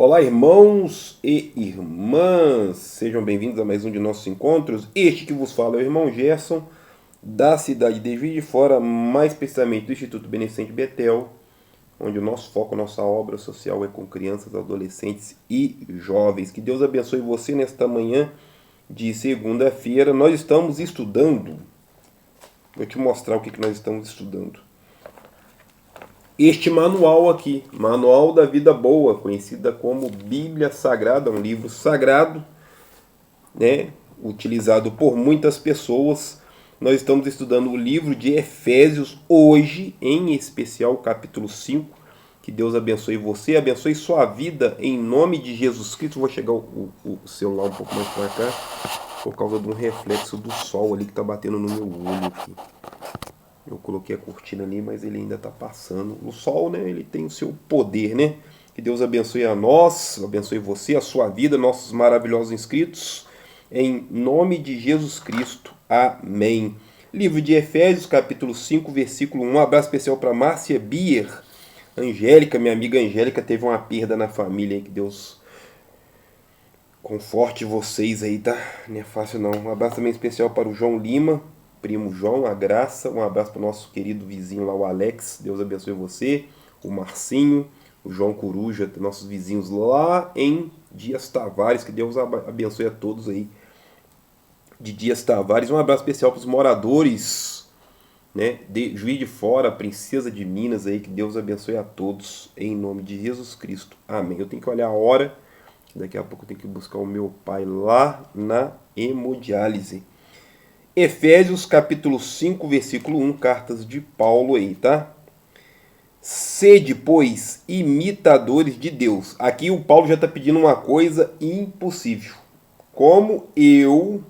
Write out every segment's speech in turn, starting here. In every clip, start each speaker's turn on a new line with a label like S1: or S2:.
S1: Olá, irmãos e irmãs, sejam bem-vindos a mais um de nossos encontros. Este que vos fala é o irmão Gerson, da cidade de Juiz de Fora, mais precisamente do Instituto Beneficente Betel, onde o nosso foco, nossa obra social é com crianças, adolescentes e jovens. Que Deus abençoe você nesta manhã de segunda-feira. Nós estamos estudando, vou te mostrar o que nós estamos estudando. Este manual aqui, Manual da Vida Boa, conhecida como Bíblia Sagrada, um livro sagrado, né, utilizado por muitas pessoas. Nós estamos estudando o livro de Efésios hoje, em especial o capítulo 5. Que Deus abençoe você, abençoe sua vida, em nome de Jesus Cristo. Vou chegar o celular um pouco mais para cá, por causa de um reflexo do sol ali que está batendo no meu olho aqui. Eu coloquei a cortina ali, mas ele ainda está passando. O sol, né, ele tem o seu poder, né? Que Deus abençoe a nós, abençoe você, a sua vida, nossos maravilhosos inscritos. Em nome de Jesus Cristo. Amém. Livro de Efésios, capítulo 5, versículo 1. Um abraço especial para Márcia Bier. Angélica, minha amiga Angélica, teve uma perda na família. Que Deus conforte vocês aí, tá? Não é fácil não. Um abraço também especial para o João Lima, primo João, a Graça. Um abraço para o nosso querido vizinho lá, o Alex. Deus abençoe você. O Marcinho, o João Coruja, nossos vizinhos lá em Dias Tavares. Que Deus abençoe a todos aí de Dias Tavares. Um abraço especial para os moradores, né, de Juiz de Fora, Princesa de Minas aí. Que Deus abençoe a todos em nome de Jesus Cristo. Amém. Eu tenho que olhar a hora. Daqui a pouco eu tenho que buscar o meu pai lá na hemodiálise. Efésios capítulo 5, versículo 1, cartas de Paulo aí, tá? Sede, pois, imitadores de Deus. Aqui o Paulo já está pedindo uma coisa impossível. Como eu,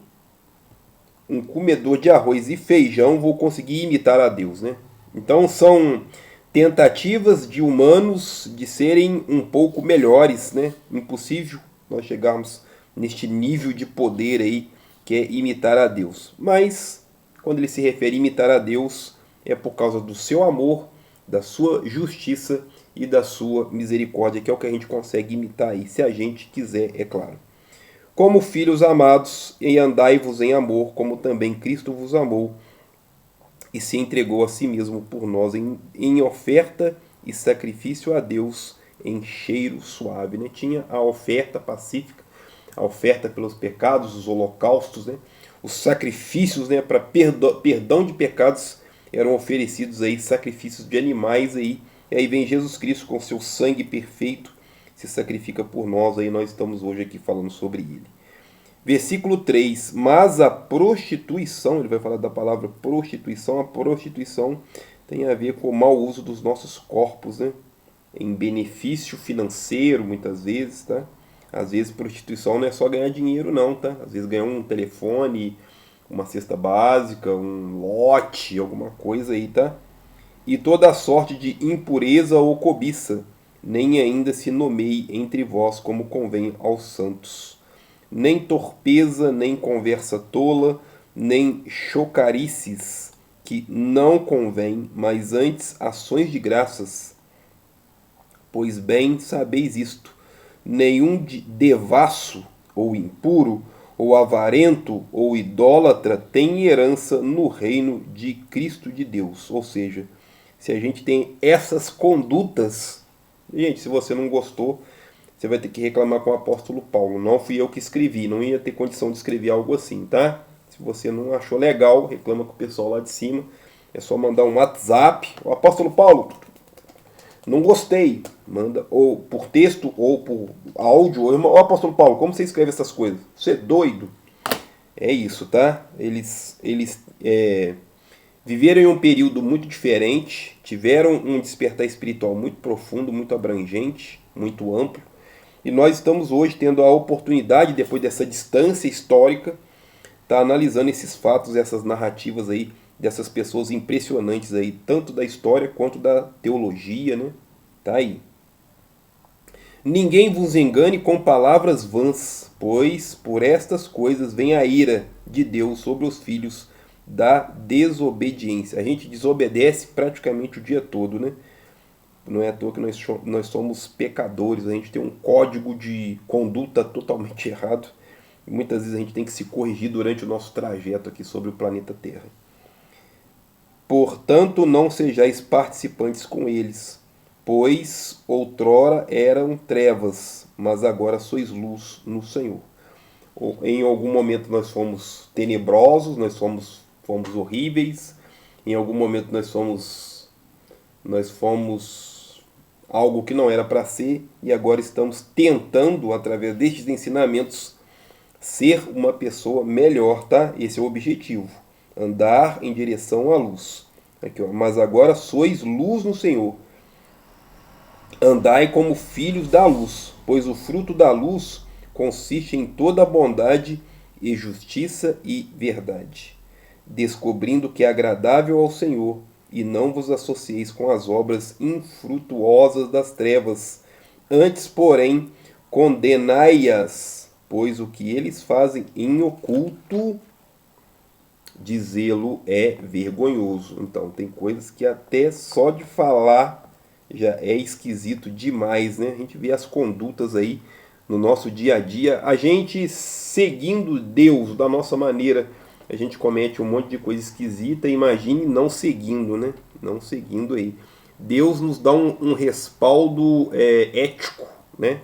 S1: um comedor de arroz e feijão, vou conseguir imitar a Deus, né? Então são tentativas de humanos de serem um pouco melhores, né? Impossível nós chegarmos neste nível de poder aí, que é imitar a Deus. Mas, quando ele se refere a imitar a Deus, é por causa do seu amor, da sua justiça e da sua misericórdia, que é o que a gente consegue imitar aí, se a gente quiser, é claro. Como filhos amados, e andai-vos em amor, como também Cristo vos amou, e se entregou a si mesmo por nós em oferta e sacrifício a Deus em cheiro suave. Né? Tinha a oferta pacífica, a oferta pelos pecados, os holocaustos, né? Os sacrifícios, né, para perdão de pecados eram oferecidos aí, sacrifícios de animais aí. E aí vem Jesus Cristo com seu sangue perfeito, se sacrifica por nós, aí nós estamos hoje aqui falando sobre ele. Versículo 3, mas a prostituição, ele vai falar da palavra prostituição, a prostituição tem a ver com o mau uso dos nossos corpos, né? Em benefício financeiro, muitas vezes, tá? Às vezes prostituição não é só ganhar dinheiro não, tá? Às vezes ganhar um telefone, uma cesta básica, um lote, alguma coisa aí, tá? E toda a sorte de impureza ou cobiça, nem ainda se nomeie entre vós como convém aos santos. Nem torpeza, nem conversa tola, nem chocarices, que não convém, mas antes ações de graças. Pois bem sabeis isto, nenhum devasso, ou impuro, ou avarento, ou idólatra tem herança no reino de Cristo de Deus. Ou seja, se a gente tem essas condutas, gente, se você não gostou, você vai ter que reclamar com o apóstolo Paulo. Não fui eu que escrevi, não ia ter condição de escrever algo assim, tá? Se você não achou legal, reclama com o pessoal lá de cima. É só mandar um WhatsApp. O apóstolo Paulo, não gostei. Manda ou por texto ou por áudio. Ô apóstolo Paulo, como você escreve essas coisas? Você é doido? É isso, tá? Eles viveram em um período muito diferente, tiveram um despertar espiritual muito profundo, muito abrangente, muito amplo. E nós estamos hoje tendo a oportunidade, depois dessa distância histórica, tá analisando esses fatos, essas narrativas aí, dessas pessoas impressionantes aí, tanto da história quanto da teologia, né? Tá aí. Ninguém vos engane com palavras vãs, pois por estas coisas vem a ira de Deus sobre os filhos da desobediência. A gente desobedece praticamente o dia todo, né? Não é à toa que nós somos pecadores, a gente tem um código de conduta totalmente errado. E muitas vezes a gente tem que se corrigir durante o nosso trajeto aqui sobre o planeta Terra. Portanto, não sejais participantes com eles, pois outrora eram trevas, mas agora sois luz no Senhor. Em algum momento nós fomos tenebrosos, fomos horríveis, em algum momento nós fomos algo que não era para ser, e agora estamos tentando, através destes ensinamentos, ser uma pessoa melhor, tá? Esse é o objetivo. Andar em direção à luz. Aqui, ó. Mas agora sois luz no Senhor. Andai como filhos da luz, pois o fruto da luz consiste em toda bondade e justiça e verdade, descobrindo que é agradável ao Senhor, e não vos associeis com as obras infrutuosas das trevas. Antes, porém, condenai-as, pois o que eles fazem em oculto, dizê-lo é vergonhoso. Então, tem coisas que até só de falar já é esquisito demais, né? A gente vê as condutas aí no nosso dia a dia. A gente seguindo Deus da nossa maneira, a gente comete um monte de coisa esquisita. Imagine não seguindo, né? Não seguindo aí. Deus nos dá um respaldo ético, né?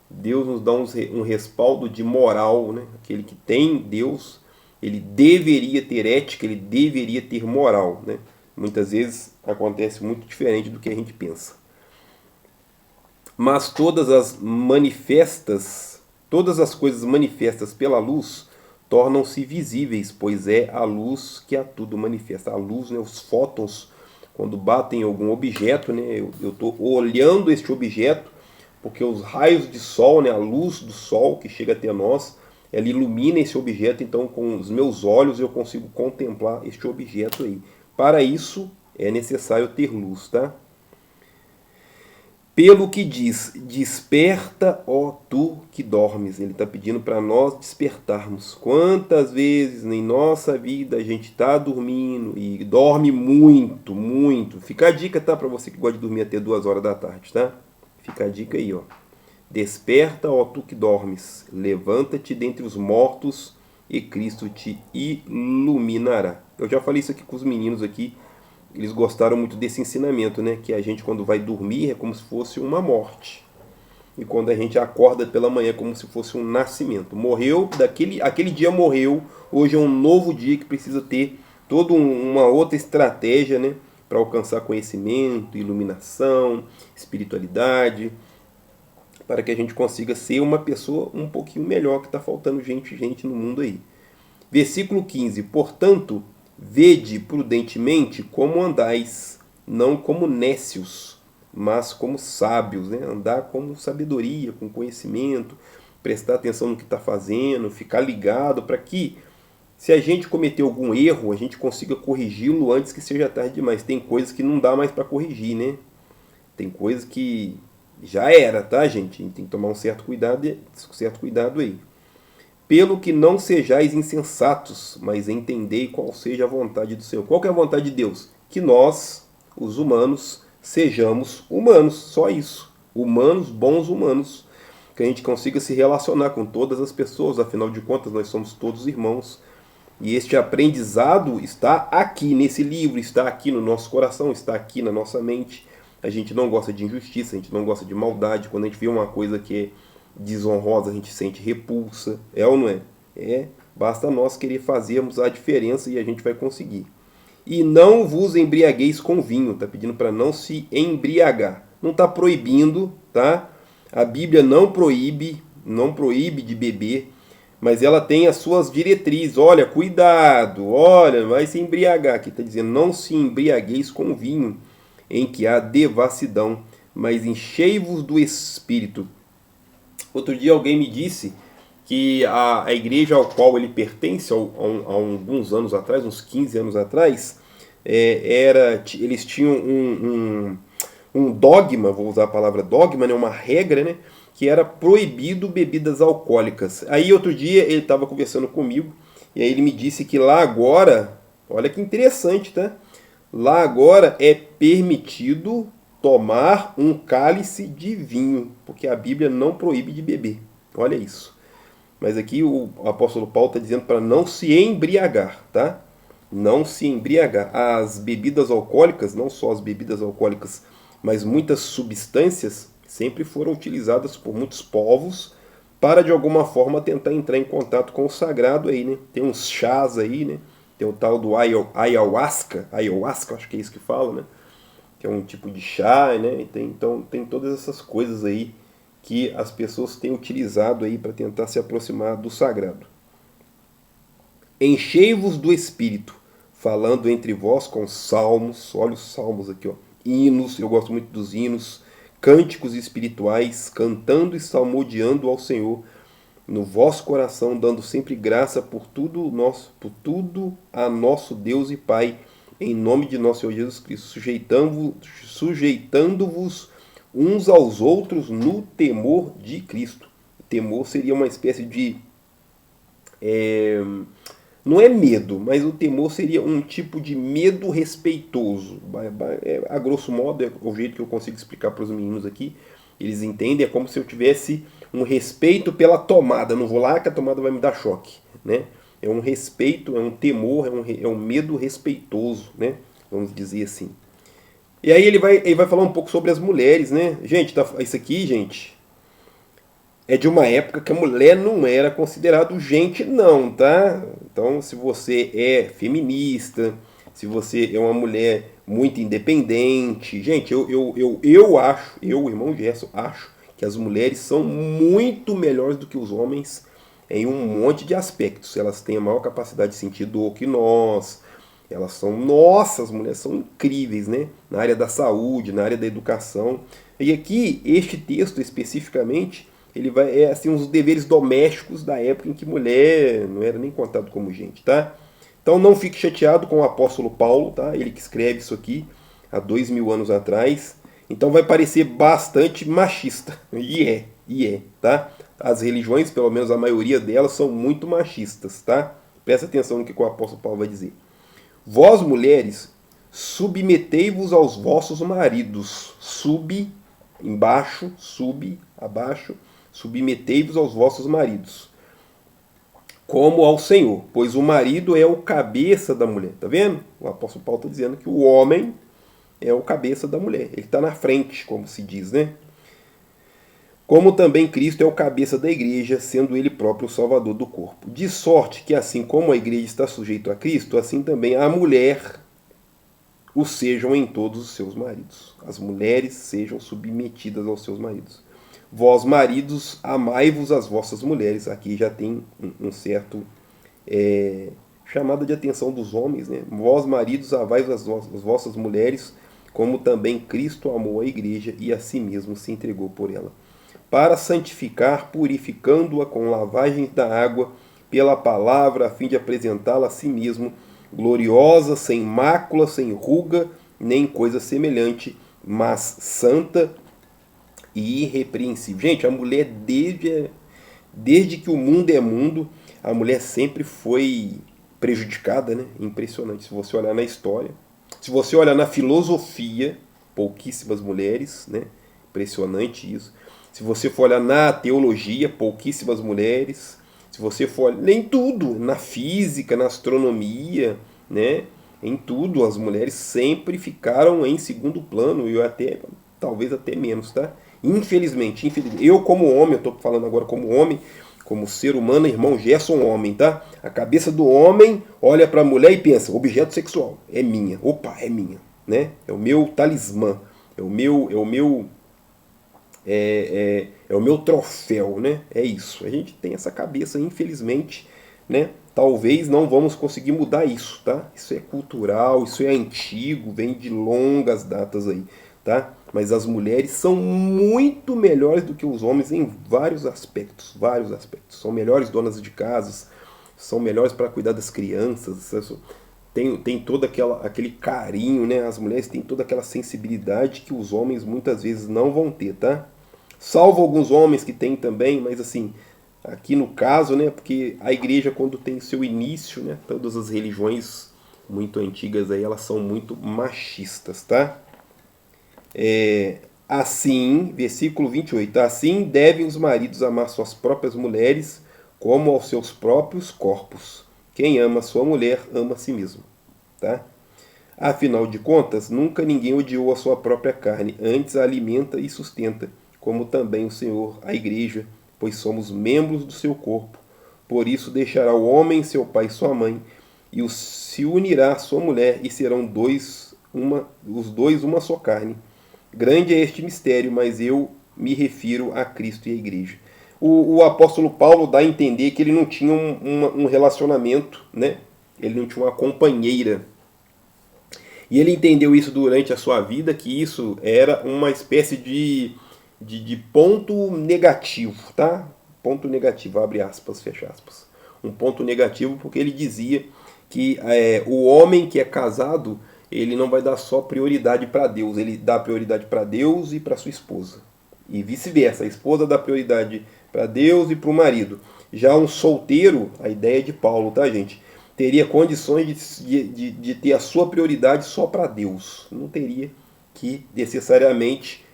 S1: Deus nos dá um respaldo de moral, né? Aquele que tem Deus, ele deveria ter ética, ele deveria ter moral, né? Muitas vezes acontece muito diferente do que a gente pensa. Mas todas as coisas manifestas pela luz tornam-se visíveis, pois é a luz que a tudo manifesta. A luz, né, os fótons, quando batem em algum objeto, né, eu estou olhando este objeto, porque os raios de sol, né, a luz do sol que chega até nós, ela ilumina esse objeto, então com os meus olhos eu consigo contemplar este objeto aí. Para isso é necessário ter luz, tá? Pelo que diz, desperta, ó tu que dormes. Ele está pedindo para nós despertarmos. Quantas vezes em nossa vida a gente está dormindo e dorme muito, muito. Fica a dica, tá? Para você que gosta de dormir até 2 horas da tarde, tá? Fica a dica aí, ó. Desperta, ó tu que dormes. Levanta-te dentre os mortos e Cristo te iluminará. Eu já falei isso aqui com os meninos aqui. Eles gostaram muito desse ensinamento, né? Que a gente, quando vai dormir, é como se fosse uma morte. E quando a gente acorda pela manhã, é como se fosse um nascimento. Morreu, aquele dia morreu, hoje é um novo dia que precisa ter toda uma outra estratégia, né? Para alcançar conhecimento, iluminação, espiritualidade, para que a gente consiga ser uma pessoa um pouquinho melhor, que está faltando gente no mundo aí. Versículo 15. Portanto, vede prudentemente como andais, não como nécios, mas como sábios, né? Andar com sabedoria, com conhecimento, prestar atenção no que está fazendo, ficar ligado para que, se a gente cometer algum erro, a gente consiga corrigi-lo antes que seja tarde demais. Tem coisas que não dá mais para corrigir, né? Tem coisas que já era, tá, gente? A gente tem que tomar um certo cuidado aí. Pelo que não sejais insensatos, mas entendei qual seja a vontade do Senhor. Qual que é a vontade de Deus? Que nós, os humanos, sejamos humanos, só isso. Humanos, bons humanos. Que a gente consiga se relacionar com todas as pessoas, afinal de contas nós somos todos irmãos. E este aprendizado está aqui nesse livro, está aqui no nosso coração, está aqui na nossa mente. A gente não gosta de injustiça, a gente não gosta de maldade. Quando a gente vê uma coisa que é desonrosa, a gente sente repulsa. É ou não é? É. Basta nós querer fazermos a diferença e a gente vai conseguir. E não vos embriagueis com vinho. Está pedindo para não se embriagar. Não está proibindo, tá? A Bíblia não proíbe de beber, mas ela tem as suas diretrizes. Olha, cuidado, olha, vai se embriagar. Aqui está dizendo, não se embriagueis com vinho, em que há devassidão, mas enchei-vos do Espírito. Outro dia alguém me disse que a igreja ao qual ele pertence, há alguns anos atrás, uns 15 anos atrás, eles tinham um dogma, vou usar a palavra dogma, né, uma regra, né, que era proibido bebidas alcoólicas. Aí outro dia ele estava conversando comigo, e aí ele me disse que lá agora, olha que interessante, tá? Lá agora é permitido tomar um cálice de vinho, porque a Bíblia não proíbe de beber. Olha isso. Mas aqui o apóstolo Paulo está dizendo para não se embriagar, tá? Não se embriagar. As bebidas alcoólicas, não só as bebidas alcoólicas, mas muitas substâncias sempre foram utilizadas por muitos povos para de alguma forma tentar entrar em contato com o sagrado aí, né? Tem uns chás aí, né? Tem o tal do ayahuasca, acho que é isso que fala, né? Que é um tipo de chá, né? Então tem todas essas coisas aí que as pessoas têm utilizado aí para tentar se aproximar do sagrado. Enchei-vos do Espírito, falando entre vós com salmos, olha os salmos aqui, ó, hinos, eu gosto muito dos hinos, cânticos espirituais, cantando e salmodiando ao Senhor no vosso coração, dando sempre graça por tudo a nosso Deus e Pai, em nome de nosso Senhor Jesus Cristo, sujeitando-vos uns aos outros no temor de Cristo. O temor seria uma espécie de... não é medo, mas o temor seria um tipo de medo respeitoso. A grosso modo, é o jeito que eu consigo explicar para os meninos aqui. Eles entendem, é como se eu tivesse um respeito pela tomada. Não vou lá que a tomada vai me dar choque, né? É um respeito, é um temor, é um medo respeitoso, né? Vamos dizer assim. E aí ele vai falar um pouco sobre as mulheres, né? Gente, isso aqui, gente, é de uma época que a mulher não era considerado gente não, tá? Então, se você é feminista, se você é uma mulher muito independente, gente, eu acho, o irmão Gerson, acho que as mulheres são muito melhores do que os homens em um monte de aspectos. Elas têm a maior capacidade de sentir dor que nós. Elas são, nossa, as mulheres são incríveis, né? Na área da saúde, na área da educação. E aqui, este texto especificamente, ele vai, assim, uns deveres domésticos da época em que mulher não era nem contado como gente, tá? Então não fique chateado com o apóstolo Paulo, tá? Ele que escreve isso aqui há 2000 anos atrás. Então vai parecer bastante machista. E é, tá? As religiões, pelo menos a maioria delas, são muito machistas, tá? Presta atenção no que o apóstolo Paulo vai dizer. Vós, mulheres, submetei-vos aos vossos maridos. Embaixo, abaixo. Submetei-vos aos vossos maridos, como ao Senhor, pois o marido é o cabeça da mulher. Tá vendo? O apóstolo Paulo está dizendo que o homem é o cabeça da mulher. Ele está na frente, como se diz, né? Como também Cristo é o cabeça da igreja, sendo ele próprio o salvador do corpo. De sorte que assim como a igreja está sujeita a Cristo, assim também a mulher o sejam em todos os seus maridos. As mulheres sejam submetidas aos seus maridos. Vós, maridos, amai-vos as vossas mulheres. Aqui já tem um certo chamada de atenção dos homens, né? Vós, maridos, amai-vos as vossas mulheres, como também Cristo amou a igreja e a si mesmo se entregou por ela, para santificar, purificando-a com lavagem da água pela palavra, a fim de apresentá-la a si mesmo, gloriosa, sem mácula, sem ruga, nem coisa semelhante, mas santa e irrepreensível. Gente, a mulher, desde que o mundo é mundo, a mulher sempre foi prejudicada, né? Impressionante. Se você olhar na história, se você olhar na filosofia, pouquíssimas mulheres, né? Impressionante isso. Se você for olhar na teologia, pouquíssimas mulheres. Se você for olhar, nem tudo, na física, na astronomia, né? Em tudo, as mulheres sempre ficaram em segundo plano, e até, talvez até menos, tá? Infelizmente. Eu como homem, eu estou falando agora como homem, como ser humano, irmão Gerson, homem, tá? A cabeça do homem olha para a mulher e pensa, objeto sexual, é minha, opa, é minha, né? É o meu talismã, é o meu troféu, né? É isso. A gente tem essa cabeça, infelizmente, né? Talvez não vamos conseguir mudar isso, tá? Isso é cultural, isso é antigo, vem de longas datas aí, tá? Mas as mulheres são muito melhores do que os homens em vários aspectos, vários aspectos. São melhores donas de casas, são melhores para cuidar das crianças, tem todo aquele carinho, né? As mulheres têm toda aquela sensibilidade que os homens muitas vezes não vão ter, tá? Salvo alguns homens que têm também, mas assim, aqui no caso, né? Porque a igreja, quando tem seu início, né? Todas as religiões muito antigas aí, elas são muito machistas, tá? Assim, versículo 28, assim devem os maridos amar suas próprias mulheres como aos seus próprios corpos. Quem ama sua mulher ama a si mesmo. Tá? Afinal de contas, nunca ninguém odiou a sua própria carne, antes a alimenta e sustenta, como também o Senhor a igreja, pois somos membros do seu corpo. Por isso deixará o homem seu pai e sua mãe, e se unirá à sua mulher, e serão os dois uma só carne. Grande é este mistério, mas eu me refiro a Cristo e à igreja. O apóstolo Paulo dá a entender que ele não tinha um relacionamento, né? Ele não tinha uma companheira. E ele entendeu isso durante a sua vida, que isso era uma espécie de ponto negativo, tá? Ponto negativo, abre aspas, fecha aspas. Um ponto negativo porque ele dizia que o homem que é casado, ele não vai dar só prioridade para Deus, ele dá prioridade para Deus e para sua esposa. E vice-versa, a esposa dá prioridade para Deus e para o marido. Já um solteiro, a ideia é de Paulo, tá, gente? Teria condições de ter a sua prioridade só para Deus. Não teria que necessariamente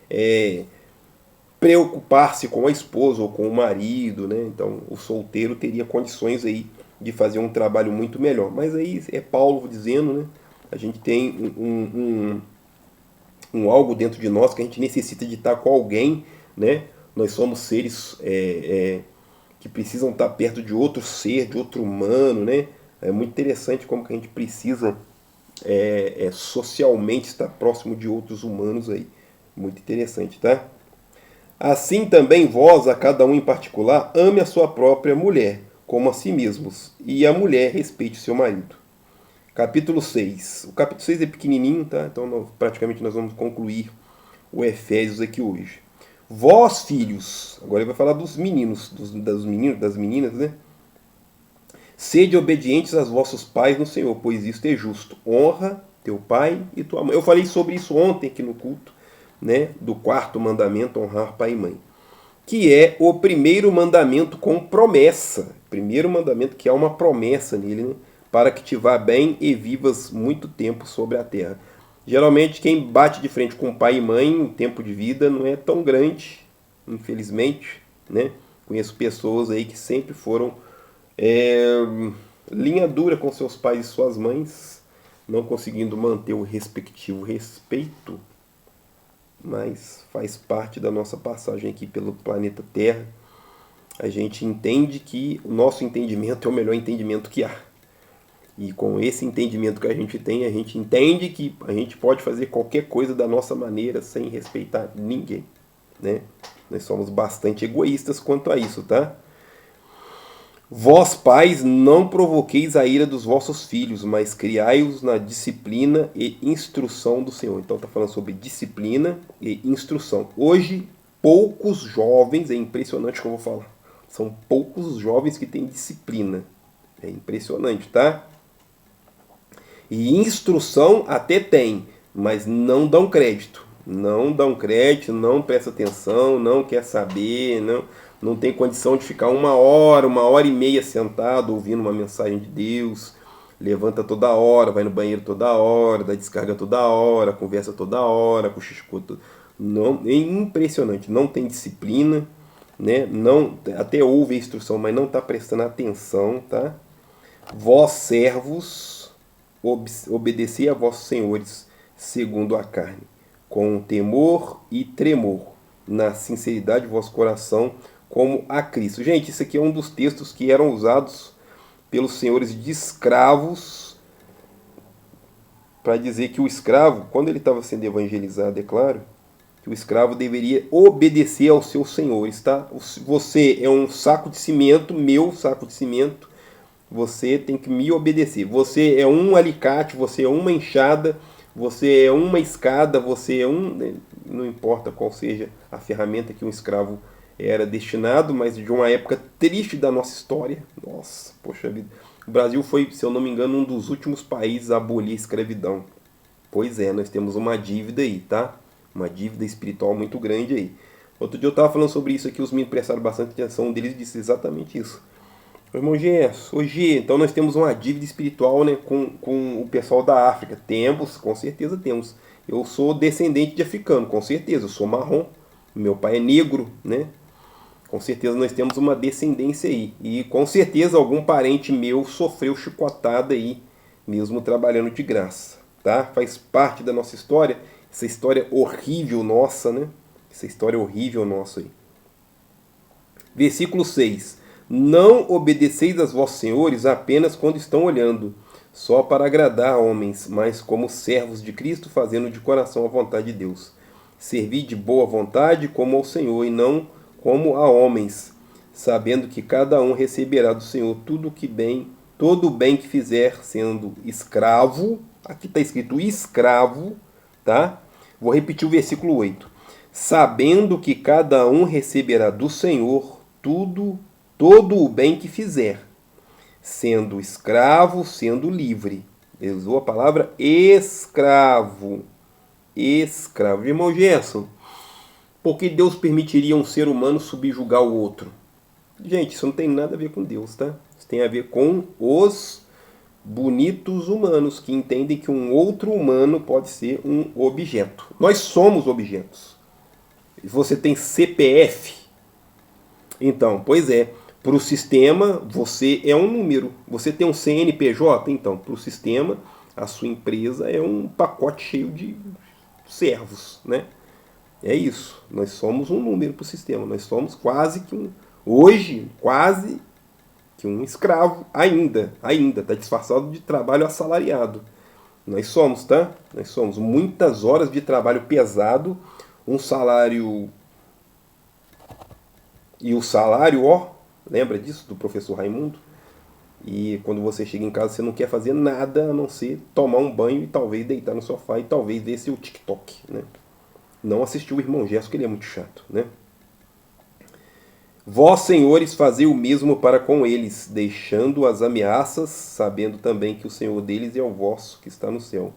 S1: preocupar-se com a esposa ou com o marido, né? Então o solteiro teria condições aí de fazer um trabalho muito melhor. Mas aí é Paulo dizendo, né? A gente tem um algo dentro de nós que a gente necessita de estar com alguém, né? Nós somos seres que precisam estar perto de outro ser, de outro humano, né? É muito interessante como que a gente precisa socialmente estar próximo de outros humanos aí. Muito interessante, tá? Assim também vós, a cada um em particular, ame a sua própria mulher, como a si mesmos, e a mulher respeite o seu marido. Capítulo 6. O capítulo 6 é pequenininho, tá? Então praticamente nós vamos concluir o Efésios aqui hoje. Vós, filhos, agora ele vai falar dos meninos, das meninas, né? Sede obedientes aos vossos pais no Senhor, pois isto é justo. Honra teu pai e tua mãe. Eu falei sobre isso ontem aqui no culto, né? Do quarto mandamento, honrar pai e mãe. Que é o primeiro mandamento com promessa. Primeiro mandamento que há uma promessa nele, né? Para que te vá bem e vivas muito tempo sobre a terra. Geralmente quem bate de frente com pai e mãe, o tempo de vida não é tão grande, infelizmente, né? Conheço pessoas aí que sempre foram linha dura com seus pais e suas mães, não conseguindo manter o respectivo respeito, mas faz parte da nossa passagem aqui pelo planeta Terra. A gente entende que o nosso entendimento é o melhor entendimento que há. E com esse entendimento que a gente tem, a gente entende que a gente pode fazer qualquer coisa da nossa maneira sem respeitar ninguém, né? Nós somos bastante egoístas quanto a isso, tá? Vós, pais, não provoqueis a ira dos vossos filhos, mas criai-os na disciplina e instrução do Senhor. Então está falando sobre disciplina e instrução. Hoje, poucos jovens, é impressionante o que eu vou falar, são poucos os jovens que têm disciplina. É impressionante, tá? E instrução até tem, mas não dão crédito. Não dão crédito, não presta atenção, não quer saber, não tem condição de ficar uma hora e meia sentado ouvindo uma mensagem de Deus. Levanta toda hora, vai no banheiro toda hora, dá descarga toda hora, conversa toda hora, cochicha todo. Não, é impressionante, não tem disciplina, né? Não, até ouve a instrução, mas não está prestando atenção, tá? Vós servos, obedecei a vossos senhores segundo a carne, com temor e tremor, na sinceridade de vosso coração, como a Cristo. Gente, isso aqui é um dos textos que eram usados pelos senhores de escravos para dizer que o escravo, quando ele estava sendo evangelizado, é claro, que o escravo deveria obedecer aos seus senhores, tá? Você é um saco de cimento, meu saco de cimento, você tem que me obedecer. Você é um alicate, você é uma enxada, você é uma escada, você é um... Não importa qual seja a ferramenta que um escravo era destinado, mas de uma época triste da nossa história. Nossa, poxa vida. O Brasil foi, se eu não me engano, um dos últimos países a abolir a escravidão. Pois é, nós temos uma dívida aí, tá? Uma dívida espiritual muito grande aí. Outro dia eu estava falando sobre isso aqui, os meninos prestaram bastante atenção, um deles disse exatamente isso. Irmão Gerson, hoje, então nós temos uma dívida espiritual, né, com o pessoal da África. Temos, com certeza temos. Eu sou descendente de africano, com certeza. Eu sou marrom. Meu pai é negro, né? Com certeza nós temos uma descendência aí. E com certeza algum parente meu sofreu chicotada aí, mesmo trabalhando de graça, tá? Faz parte da nossa história, essa história horrível nossa, né? Essa história horrível nossa aí. Versículo 6. Não obedeceis aos vossos senhores apenas quando estão olhando, só para agradar a homens, mas como servos de Cristo, fazendo de coração a vontade de Deus. Servi de boa vontade como ao Senhor e não como a homens, sabendo que cada um receberá do Senhor todo o bem que fizer, sendo escravo. Aqui está escrito escravo, tá? Vou repetir o versículo 8. Sabendo que cada um receberá do Senhor todo o bem que fizer, sendo escravo, sendo livre. Ele usou a palavra escravo. Escravo. Irmão Gerson, por que Deus permitiria um ser humano subjugar o outro? Gente, isso não tem nada a ver com Deus, tá? Isso tem a ver com os bonitos humanos que entendem que um outro humano pode ser um objeto. Nós somos objetos. Você tem CPF? Então, pois é, para o sistema você é um número. Você tem um CNPJ? Então, para o sistema, a sua empresa é um pacote cheio de servos, né? É isso. Nós somos um número para o sistema. Nós somos quase que hoje, quase que um escravo ainda. Está disfarçado de trabalho assalariado. Nós somos, tá? Nós somos muitas horas de trabalho pesado, um salário. E o salário, ó, lembra disso do professor Raimundo? E quando você chega em casa, você não quer fazer nada a não ser tomar um banho e talvez deitar no sofá e talvez ver seu TikTok, né? Não assistir o irmão Gerson, que ele é muito chato, né? Vós, senhores, fazei o mesmo para com eles, deixando as ameaças, sabendo também que o Senhor deles é o vosso que está no céu,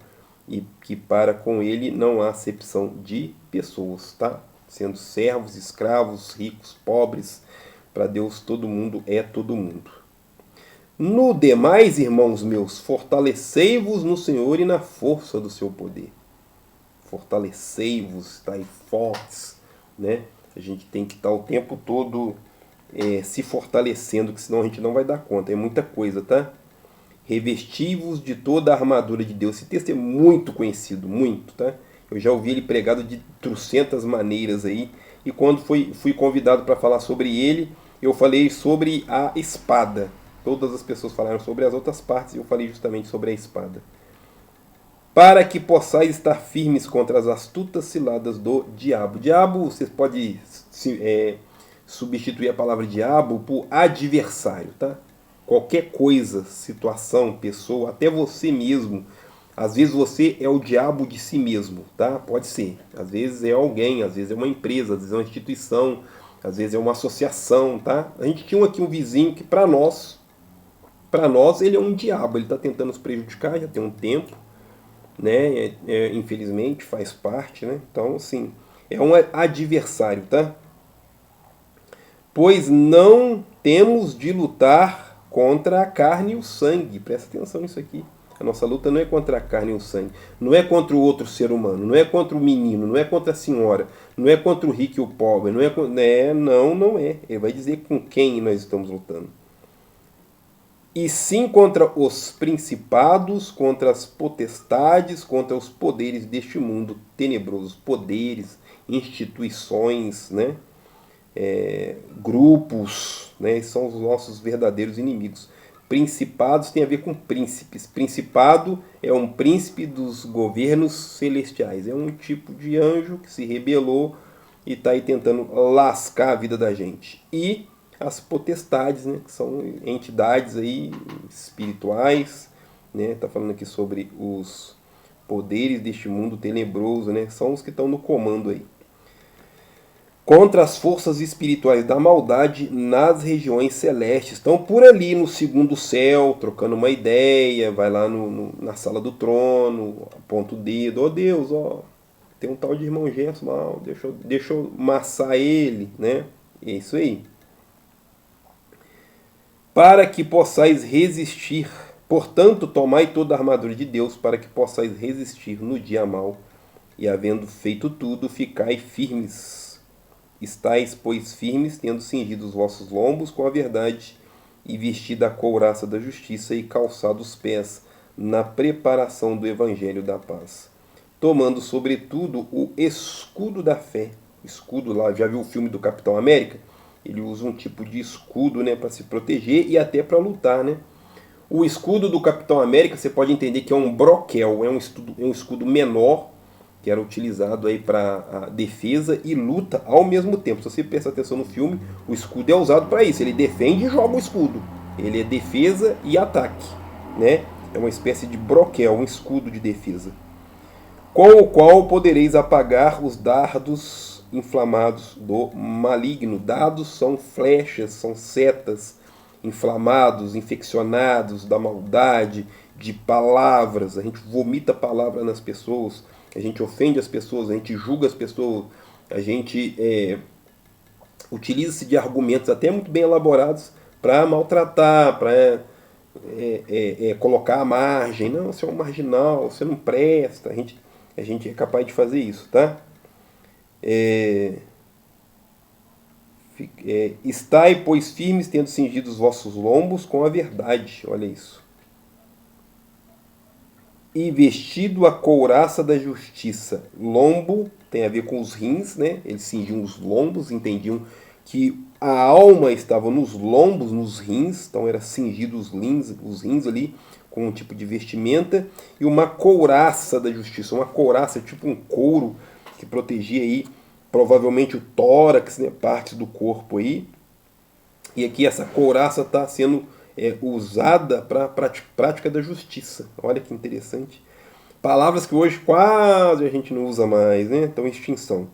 S1: e que para com ele não há acepção de pessoas, tá? Sendo servos, escravos, ricos, pobres, para Deus todo mundo é todo mundo. No demais, irmãos meus, fortalecei-vos no Senhor e na força do seu poder. Fortalecei-vos, estai fortes, né? A gente tem que estar o tempo todo se fortalecendo, que senão a gente não vai dar conta. É muita coisa, tá? Revesti-vos de toda a armadura de Deus. Esse texto é muito conhecido, muito, tá? Eu já ouvi ele pregado de trocentas maneiras aí. E quando fui convidado para falar sobre ele, eu falei sobre a espada. Todas as pessoas falaram sobre as outras partes e eu falei justamente sobre a espada. Para que possais estar firmes contra as astutas ciladas do diabo. Diabo, você pode substituir a palavra diabo por adversário, tá? Qualquer coisa, situação, pessoa, até você mesmo. Às vezes você é o diabo de si mesmo, tá? Pode ser. Às vezes é alguém, às vezes é uma empresa, às vezes é uma instituição, às vezes é uma associação, tá? A gente tinha aqui um vizinho que para nós ele é um diabo, ele está tentando nos prejudicar já tem um tempo, né? Infelizmente faz parte, né? Então, assim, é um adversário, tá? Pois não temos de lutar contra a carne e o sangue. Presta atenção nisso aqui. A nossa luta não é contra a carne e o sangue. Não é contra o outro ser humano. Não é contra o menino. Não é contra a senhora. Não é contra o rico e o pobre. Não é. Não é. Ele vai dizer com quem nós estamos lutando. E sim contra os principados, contra as potestades, contra os poderes deste mundo tenebroso. Poderes, instituições, né? Grupos, né? São os nossos verdadeiros inimigos. Principados tem a ver com príncipes. Principado é um príncipe dos governos celestiais. É um tipo de anjo que se rebelou e está aí tentando lascar a vida da gente. E as potestades, né? Que são entidades aí espirituais, né? Tá falando aqui sobre os poderes deste mundo tenebroso, né? São os que estão no comando aí. Contra as forças espirituais da maldade nas regiões celestes. Estão por ali no segundo céu, trocando uma ideia, vai lá na sala do trono, aponta o dedo, ó Deus, ó, tem um tal de irmão Gerson mal, deixa eu massar ele, né? É isso aí. Para que possais resistir, portanto, tomai toda a armadura de Deus, para que possais resistir no dia mau e havendo feito tudo, ficai firmes. Estais, pois, firmes, tendo cingido os vossos lombos com a verdade, e vestida a couraça da justiça, e calçado os pés na preparação do evangelho da paz. Tomando, sobretudo, o escudo da fé. Escudo lá, já viu o filme do Capitão América? Ele usa um tipo de escudo, né, para se proteger e até para lutar, né? O escudo do Capitão América, você pode entender que é um broquel, é um escudo menor, que era utilizado aí para defesa e luta ao mesmo tempo. Se você prestar atenção no filme, o escudo é usado para isso. Ele defende e joga o escudo. Ele é defesa e ataque, né? É uma espécie de broquel, um escudo de defesa. Com o qual podereis apagar os dardos inflamados do maligno. Dardos são flechas, são setas inflamados, infeccionados da maldade, de palavras. A gente vomita palavra nas pessoas, a gente ofende as pessoas, a gente julga as pessoas, a gente utiliza-se de argumentos até muito bem elaborados para maltratar, para colocar à margem. Não, você é um marginal, você não presta. A gente é capaz de fazer isso, tá? Estai, pois, firmes, tendo cingido os vossos lombos com a verdade. Olha isso. E vestido a couraça da justiça. Lombo tem a ver com os rins, né? Eles cingiam os lombos, entendiam que a alma estava nos lombos, nos rins, então era cingido os rins ali com um tipo de vestimenta, e uma couraça da justiça, uma couraça tipo um couro que protegia aí provavelmente o tórax, né, partes do corpo aí. E aqui essa couraça está sendo usada para a prática da justiça. Olha que interessante. Palavras que hoje quase a gente não usa mais, né? Estão em extinção.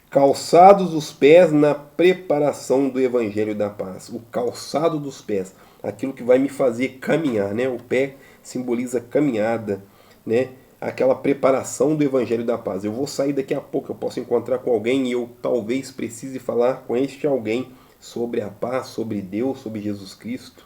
S1: Calçados os pés na preparação do evangelho da paz. O calçado dos pés, aquilo que vai me fazer caminhar, né? O pé simboliza caminhada, né? Aquela preparação do evangelho da paz. Eu vou sair daqui a pouco, eu posso encontrar com alguém e eu talvez precise falar com este alguém sobre a paz, sobre Deus, sobre Jesus Cristo.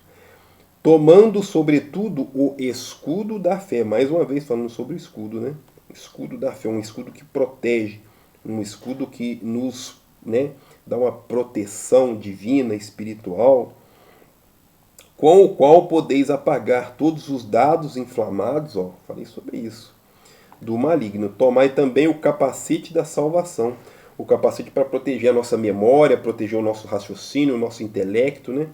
S1: Tomando, sobretudo, o escudo da fé. Mais uma vez falando sobre o escudo, né? O escudo da fé, um escudo que protege, um escudo que nos, né, dá uma proteção divina, espiritual, com o qual podeis apagar todos os dados inflamados, ó, falei sobre isso, do maligno. Tomai também o capacete da salvação, o capacete para proteger a nossa memória, proteger o nosso raciocínio, o nosso intelecto, né?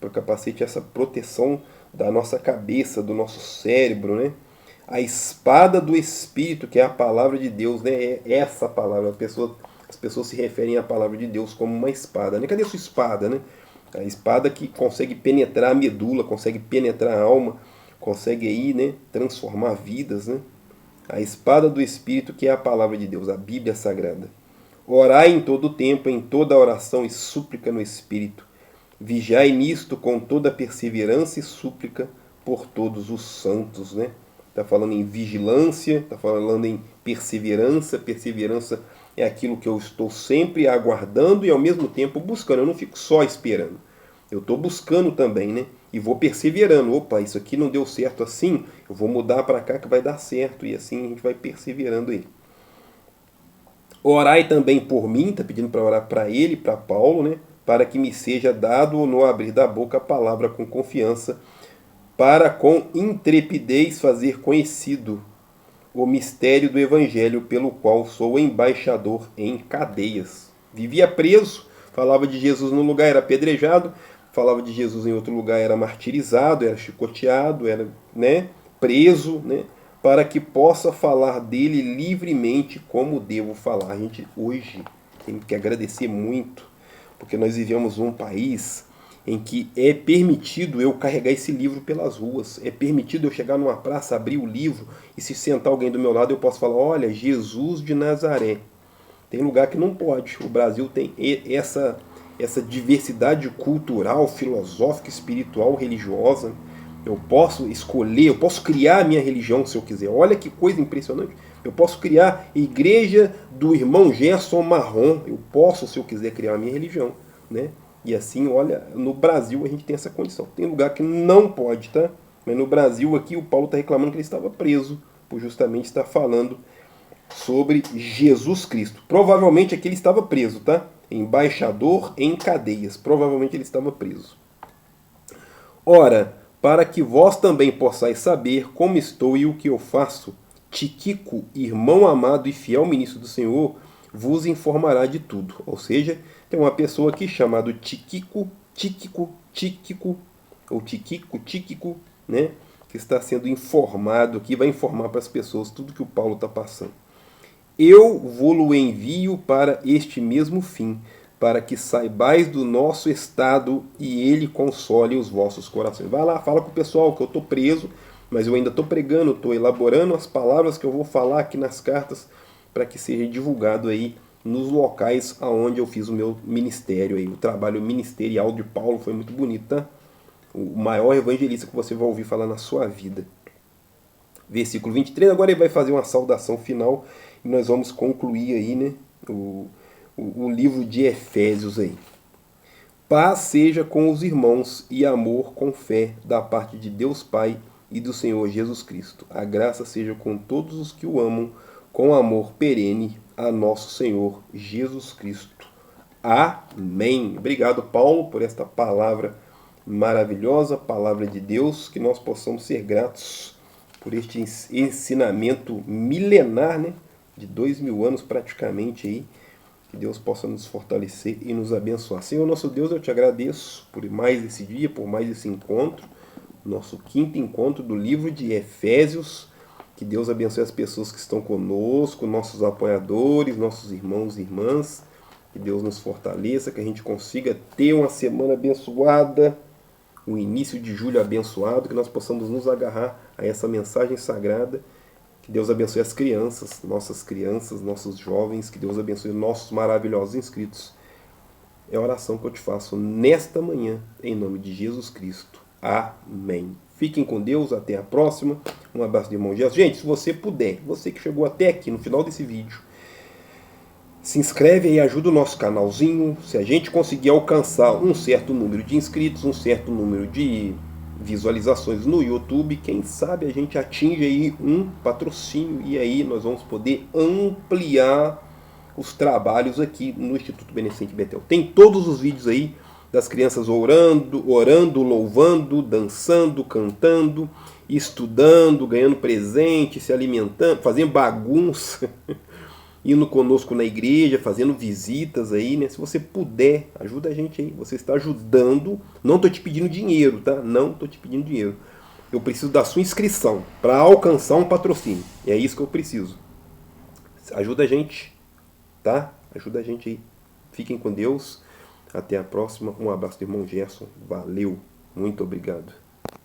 S1: O capacete é essa proteção da nossa cabeça, do nosso cérebro, né? A espada do Espírito, que é a palavra de Deus, né? É essa palavra. As pessoas se referem à palavra de Deus como uma espada, né? Cadê a sua espada, né? A espada que consegue penetrar a medula, consegue penetrar a alma, consegue aí, né, transformar vidas, né? A espada do Espírito, que é a palavra de Deus, a Bíblia Sagrada. Orai em todo o tempo, em toda oração e súplica no Espírito. Vigiai nisto com toda perseverança e súplica por todos os santos, né? Está falando em vigilância, está falando em perseverança. Perseverança é aquilo que eu estou sempre aguardando e ao mesmo tempo buscando. Eu não fico só esperando. Eu estou buscando também, né? E vou perseverando. Opa, isso aqui não deu certo assim, eu vou mudar para cá que vai dar certo. E assim a gente vai perseverando aí. Orai também por mim, está pedindo para orar para ele, para Paulo, né? Para que me seja dado no abrir da boca a palavra com confiança, para com intrepidez fazer conhecido o mistério do Evangelho, pelo qual sou embaixador em cadeias. Vivia preso, falava de Jesus num lugar, era apedrejado, falava de Jesus em outro lugar, era martirizado, era chicoteado, era, né, preso, né, para que possa falar dele livremente como devo falar. A gente hoje tem que agradecer muito, porque nós vivemos num país em que é permitido eu carregar esse livro pelas ruas, é permitido eu chegar numa praça, abrir o livro e se sentar alguém do meu lado eu posso falar, olha, Jesus de Nazaré. Tem lugar que não pode. O Brasil tem essa diversidade cultural, filosófica, espiritual, religiosa. Eu posso escolher, eu posso criar a minha religião se eu quiser. Olha que coisa impressionante. Eu posso criar igreja do irmão Gerson Marrom. Eu posso, se eu quiser, criar a minha religião, né? E assim, olha, no Brasil a gente tem essa condição. Tem lugar que não pode, tá? Mas no Brasil aqui o Paulo está reclamando que ele estava preso por justamente estar falando sobre Jesus Cristo. Provavelmente aqui ele estava preso, tá? Embaixador em cadeias. Provavelmente ele estava preso. Ora, para que vós também possais saber como estou e o que eu faço, Tíquico, irmão amado e fiel ministro do Senhor, vos informará de tudo. Ou seja, tem uma pessoa aqui chamada Tíquico, ou Tíquico, né? Que está sendo informado aqui, vai informar para as pessoas tudo que o Paulo está passando. Eu vou-lo envio para este mesmo fim, para que saibais do nosso estado e ele console os vossos corações. Vai lá, fala com o pessoal que eu estou preso, mas eu ainda estou pregando, estou elaborando as palavras que eu vou falar aqui nas cartas para que seja divulgado aí nos locais aonde eu fiz o meu ministério aí. O trabalho ministerial de Paulo foi muito bonito, tá? O maior evangelista que você vai ouvir falar na sua vida. Versículo 23, agora ele vai fazer uma saudação final e nós vamos concluir aí, né, o livro de Efésios aí. Paz seja com os irmãos e amor com fé da parte de Deus Pai e do Senhor Jesus Cristo. A graça seja com todos os que o amam com amor perene a nosso Senhor Jesus Cristo. Amém. Obrigado, Paulo, por esta palavra maravilhosa, palavra de Deus, que nós possamos ser gratos por este ensinamento milenar, né, de 2000 anos praticamente aí. Que Deus possa nos fortalecer e nos abençoar. Senhor nosso Deus, eu te agradeço por mais esse dia, por mais esse encontro, nosso 5º encontro do livro de Efésios. Que Deus abençoe as pessoas que estão conosco, nossos apoiadores, nossos irmãos e irmãs. Que Deus nos fortaleça, que a gente consiga ter uma semana abençoada, um início de julho abençoado, que nós possamos nos agarrar a essa mensagem sagrada. Que Deus abençoe as crianças, nossos jovens, que Deus abençoe nossos maravilhosos inscritos. É a oração que eu te faço nesta manhã, em nome de Jesus Cristo. Amém. Fiquem com Deus, até a próxima. Um abraço do irmão Jesus. Gente, se você puder, você que chegou até aqui no final desse vídeo, se inscreve aí, ajuda o nosso canalzinho. Se a gente conseguir alcançar um certo número de inscritos, um certo número de visualizações no YouTube, quem sabe a gente atinge aí um patrocínio e aí nós vamos poder ampliar os trabalhos aqui no Instituto Beneficente Betel. Tem todos os vídeos aí das crianças orando, louvando, dançando, cantando, estudando, ganhando presente, se alimentando, fazendo bagunça, indo conosco na igreja, fazendo visitas aí, né? Se você puder, ajuda a gente aí. Você está ajudando. Não estou te pedindo dinheiro, tá? Não estou te pedindo dinheiro. Eu preciso da sua inscrição para alcançar um patrocínio. E é isso que eu preciso. Ajuda a gente, tá? Ajuda a gente aí. Fiquem com Deus. Até a próxima. Um abraço do irmão Gerson. Valeu. Muito obrigado.